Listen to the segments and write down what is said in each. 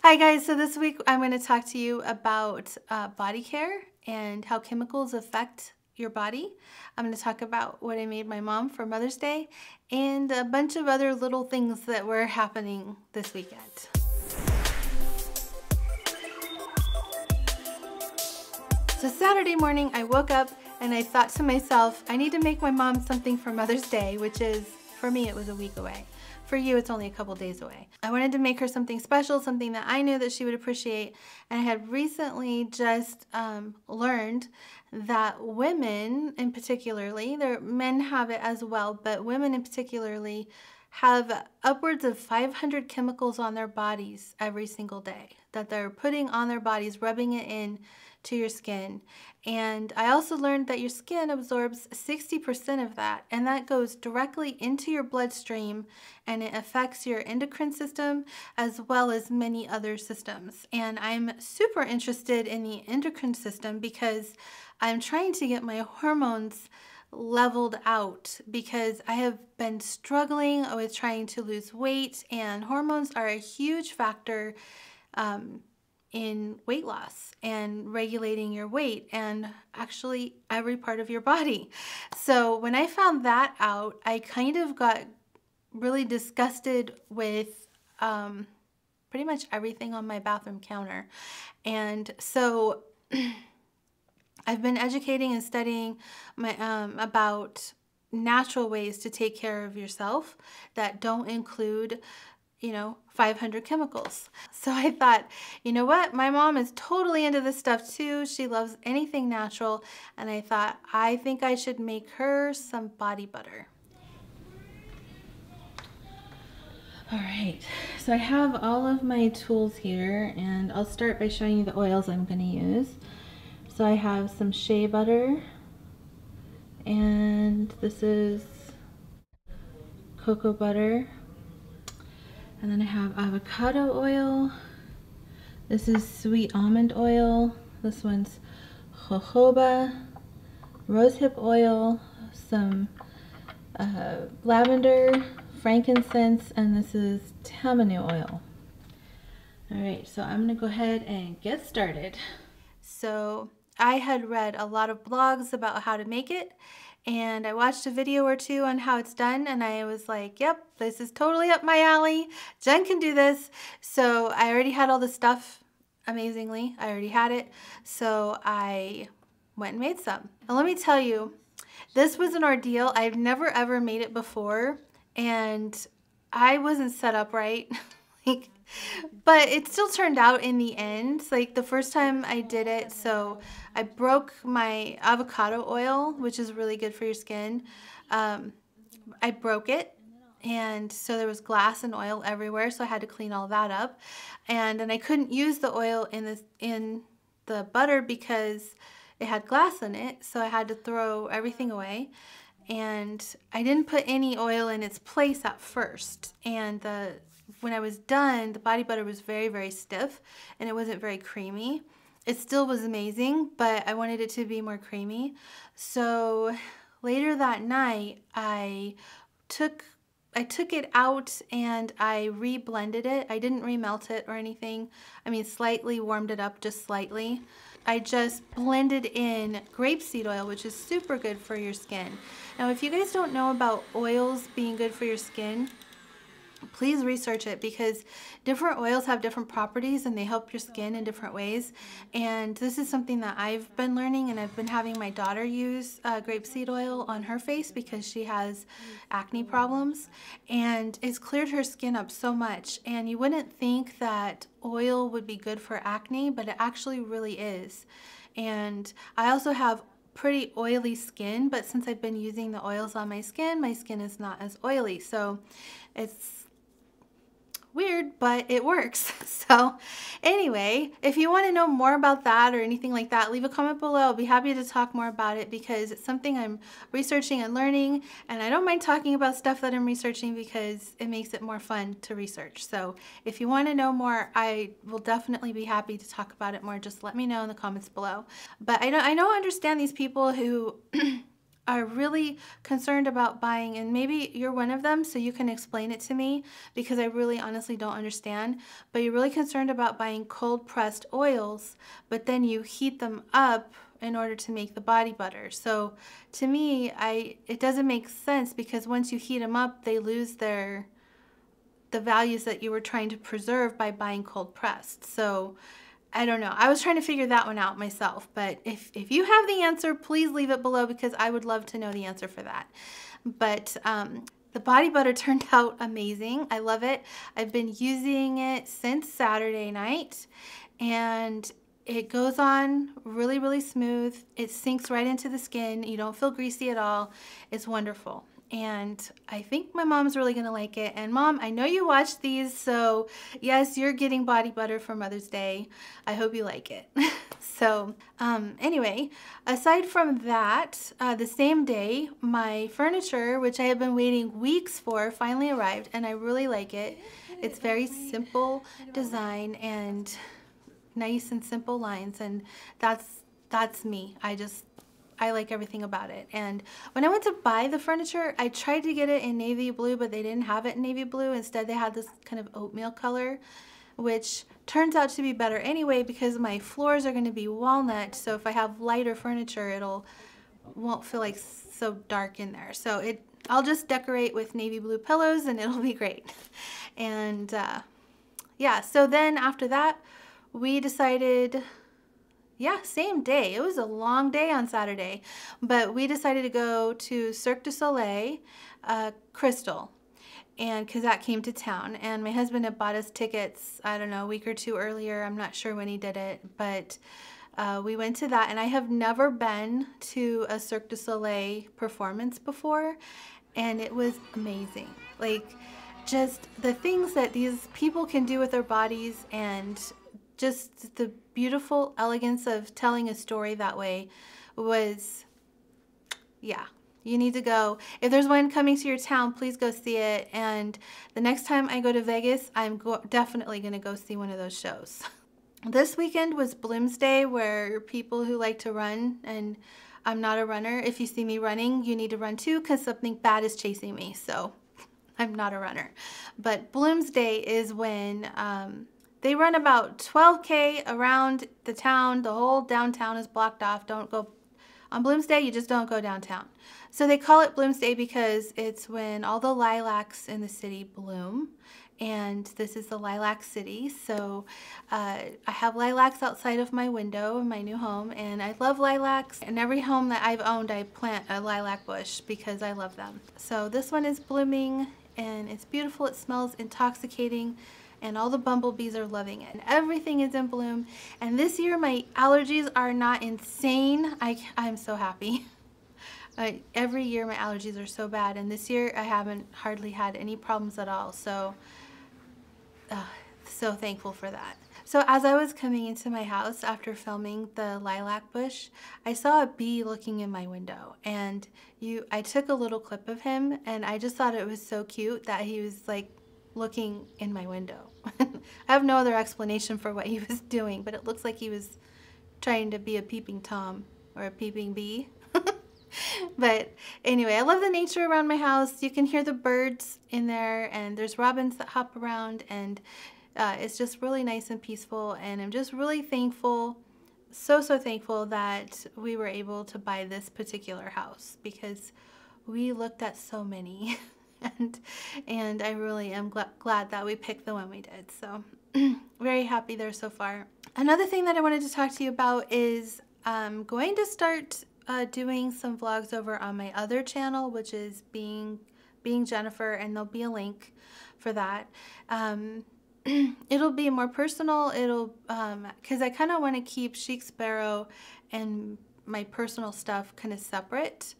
Hi guys, so this week I'm going to talk to you about body care and how chemicals affect your body. I'm going to talk about what I made my mom for Mother's Day and a bunch of other little things that were happening this weekend. So Saturday morning I woke up and I thought to myself, I need to make my mom something for Mother's Day, which is, for me, it was a week away. For you, it's only a couple days away. I wanted to make her something special, something that I knew that she would appreciate. And I had recently just learned that women in particularly, men have it as well, but women in particularly have upwards of 500 chemicals on their bodies every single day that they're putting on their bodies, rubbing it in to your skin. And I also learned that your skin absorbs 60% of that, and that goes directly into your bloodstream, and it affects your endocrine system as well as many other systems. And I'm super interested in the endocrine system because I'm trying to get my hormones leveled out because I have been struggling with trying to lose weight, and hormones are a huge factor in weight loss and regulating your weight and actually every part of your body. So when I found that out, I kind of got really disgusted with pretty much everything on my bathroom counter. And so I've been educating and studying about natural ways to take care of yourself that don't include 500 chemicals. So I thought, you know what? My mom is totally into this stuff too. She loves anything natural. And I thought, I think I should make her some body butter. All right, so I have all of my tools here, and I'll start by showing you the oils I'm going to use. So I have some shea butter, and this is cocoa butter. And then I have avocado oil. This is sweet almond oil. This one's jojoba, rosehip oil, some lavender, frankincense, and this is tamanu oil. All right, so I'm gonna go ahead and get started. So I had read a lot of blogs about how to make it, and I watched a video or two on how it's done, and I was like, yep, this is totally up my alley. Jen can do this. So I already had all the stuff, amazingly. I already had it. So I went and made some. And let me tell you, this was an ordeal. I've never ever made it before, and I wasn't set up right. But it still turned out in the end. Like the first time I did it, so I broke my avocado oil, which is really good for your skin. I broke it, and so there was glass and oil everywhere, so I had to clean all that up. And then I couldn't use the oil in the butter because it had glass in it, so I had to throw everything away. And I didn't put any oil in its place at first, and when I was done, the body butter was very, very stiff, and it wasn't very creamy. It still was amazing, but I wanted it to be more creamy. So later that night, I took it out and I re-blended it. I didn't remelt it or anything. I mean, slightly warmed it up, just slightly. I just blended in grapeseed oil, which is super good for your skin. Now, if you guys don't know about oils being good for your skin, please research it, because different oils have different properties and they help your skin in different ways. And this is something that I've been learning, and I've been having my daughter use grapeseed oil on her face because she has acne problems, and it's cleared her skin up so much. And you wouldn't think that oil would be good for acne, but it actually really is. And I also have pretty oily skin, but since I've been using the oils on my skin is not as oily. So it's weird, but it works. So anyway, if you want to know more about that or anything like that, leave a comment below. I'll be happy to talk more about it because it's something I'm researching and learning, and I don't mind talking about stuff that I'm researching because it makes it more fun to research. So if you want to know more, I will definitely be happy to talk about it more. Just let me know in the comments below. But I don't understand these people who are really concerned about buying, and maybe you're one of them, so you can explain it to me because I really honestly don't understand, but you're really concerned about buying cold pressed oils, but then you heat them up in order to make the body butter. So to me, it doesn't make sense, because once you heat them up, they lose the values that you were trying to preserve by buying cold pressed. So I don't know. I was trying to figure that one out myself, but if you have the answer, please leave it below, because I would love to know the answer for that. But the body butter turned out amazing. I love it. I've been using it since Saturday night, and it goes on really, really smooth. It sinks right into the skin. You don't feel greasy at all. It's wonderful. And I think my mom's really gonna like it. And Mom, I know you watch these, so yes, you're getting body butter for Mother's Day. I hope you like it. So anyway, aside from that, the same day, my furniture, which I have been waiting weeks for, finally arrived, and I really like it. It's very simple design and nice and simple lines, and that's me. I like everything about it. And when I went to buy the furniture, I tried to get it in navy blue, but they didn't have it in navy blue. Instead, they had this kind of oatmeal color, which turns out to be better anyway, because my floors are going to be walnut. So if I have lighter furniture, won't feel like so dark in there. So I'll just decorate with navy blue pillows and it'll be great. And yeah, so then after that, we decided, yeah, same day. It was a long day on Saturday, but we decided to go to Cirque du Soleil, Crystal, and because that came to town, and my husband had bought us tickets, I don't know, a week or two earlier. I'm not sure when he did it, but we went to that, and I have never been to a Cirque du Soleil performance before, and it was amazing. Like, just the things that these people can do with their bodies, and just the beautiful elegance of telling a story that way was, yeah, you need to go. If there's one coming to your town, please go see it. And the next time I go to Vegas, I'm definitely going to go see one of those shows. This weekend was Bloomsday, where people who like to run, and I'm not a runner. If you see me running, you need to run too, because something bad is chasing me. So I'm not a runner. But Bloomsday is when they run about 12K around the town. The whole downtown is blocked off. Don't go on Bloomsday, you just don't go downtown. So they call it Bloomsday because it's when all the lilacs in the city bloom. And this is the lilac city. So I have lilacs outside of my window in my new home, and I love lilacs. In every home that I've owned, I plant a lilac bush because I love them. So this one is blooming, and it's beautiful. It smells intoxicating, and all the bumblebees are loving it. And everything is in bloom. And this year my allergies are not insane. I'm so happy. Every year my allergies are so bad, and this year I haven't hardly had any problems at all. So so thankful for that. So as I was coming into my house after filming the lilac bush, I saw a bee looking in my window, and I took a little clip of him, and I just thought it was so cute that he was like looking in my window. I have no other explanation for what he was doing, but it looks like he was trying to be a peeping Tom or a peeping bee. But anyway, I love the nature around my house. You can hear the birds in there, and there's robins that hop around, and it's just really nice and peaceful. And I'm just really thankful, so thankful that we were able to buy this particular house, because we looked at so many. And I really am glad that we picked the one we did. So very happy there so far. Another thing that I wanted to talk to you about is I'm going to start doing some vlogs over on my other channel, which is Being Jennifer, and there'll be a link for that. It'll be more personal. It'll because I kind of want to keep Chic, Sparrow and my personal stuff kind of separate.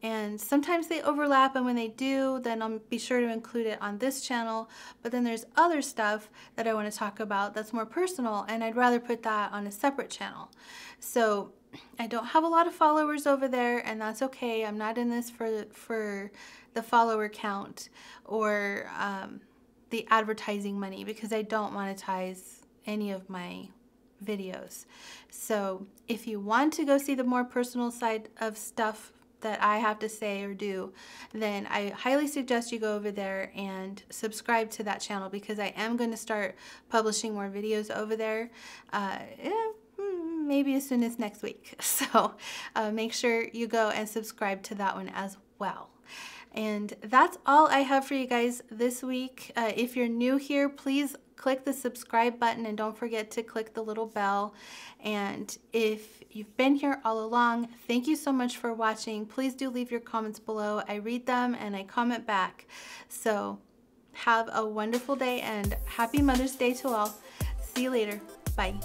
And sometimes they overlap, and when they do, then I'll be sure to include it on this channel. But then there's other stuff that I want to talk about that's more personal, and I'd rather put that on a separate channel. So I don't have a lot of followers over there, and that's okay. I'm not in this for the follower count or the advertising money, because I don't monetize any of my videos. So if you want to go see the more personal side of stuff that I have to say or do, then I highly suggest you go over there and subscribe to that channel, because I am going to start publishing more videos over there. Maybe as soon as next week. So make sure you go and subscribe to that one as well. And that's all I have for you guys this week. If you're new here, please click the subscribe button and don't forget to click the little bell. And if you've been here all along, thank you so much for watching. Please do leave your comments below. I read them and I comment back. So have a wonderful day and happy Mother's Day to all. See you later. Bye.